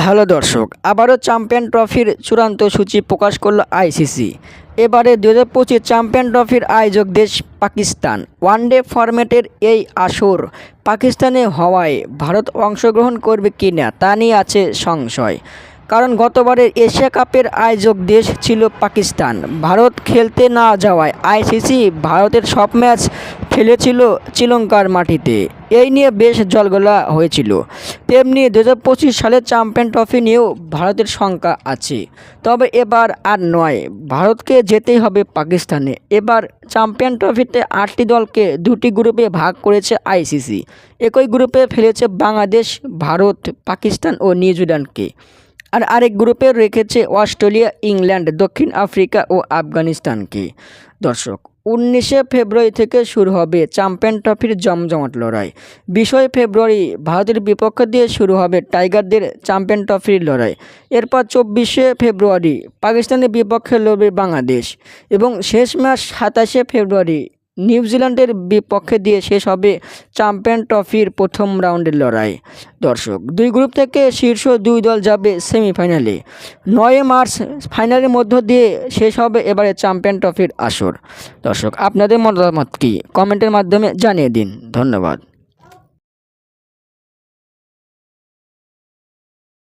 Hello দর্শক, আবারও champion ট্রফির চূড়ান্ত সূচি প্রকাশ করল আইসিসি। এবারে 2025 চ্যাম্পিয়ন ট্রফির আয়োজক দেশ পাকিস্তান। ওয়ানডে ফরম্যাটের এই আসর পাকিস্তানে হওয়ায় ভারত অংশগ্রহণ করবে কিনা তা নিয়ে আছে সংশয়। কারণ গতবারের এশিয়া কাপের আয়োজক দেশ ছিল পাকিস্তান। ভারত খেলতে না যাওয়ায় আইসিসি ভারতের সব ম্যাচ খেলেছিল শ্রীলঙ্কার মাটিতে। এই নিয়ে বেশ জলঘোলা হয়েছিল। তেমনি 2025 সালের চ্যাম্পিয়ন ট্রফি নিয়েও ভারতের শঙ্কা আছে। তবে এবার আর নয়, ভারতকে যেতেই হবে পাকিস্তানে। এবার চ্যাম্পিয়ন ট্রফিতে 8টি দলকে 2টি গ্রুপে ভাগ করেছে আইসিসি। একই গ্রুপে ফেলেছে বাংলাদেশ, ভারত, পাকিস্তান ও নিউজিল্যান্ডকে। আর আরেক গ্রুপে রেখেছে অস্ট্রেলিয়া, ইংল্যান্ড, দক্ষিণ আফ্রিকা ও আফগানিস্তানকে। দর্শক, 19শে ফেব্রুয়ারি থেকে শুরু হবে চ্যাম্পিয়ন ট্রফির জমজমাট লড়াই। 20 ফেব্রুয়ারি ভারতের বিপক্ষ দিয়ে শুরু হবে টাইগারদের চ্যাম্পিয়ন ট্রফির লড়াই। এরপর 24শে ফেব্রুয়ারি পাকিস্তানের বিপক্ষে লড়বে বাংলাদেশ এবং শেষ ম্যাচ 27শে ফেব্রুয়ারি নিউজিল্যান্ডের বিপক্ষে দিয়ে শেষ হবে চ্যাম্পিয়ন ট্রফির প্রথম রাউন্ডের লড়াই। দর্শক, দুই গ্রুপ থেকে শীর্ষ 2 দল যাবে সেমিফাইনালে। 9 মার্চ ফাইনালের মধ্য দিয়ে শেষ হবে এবারে চ্যাম্পিয়ন ট্রফির আসর। দর্শক, আপনাদের মতামত কি কমেন্টের মাধ্যমে জানিয়ে দিন। ধন্যবাদ।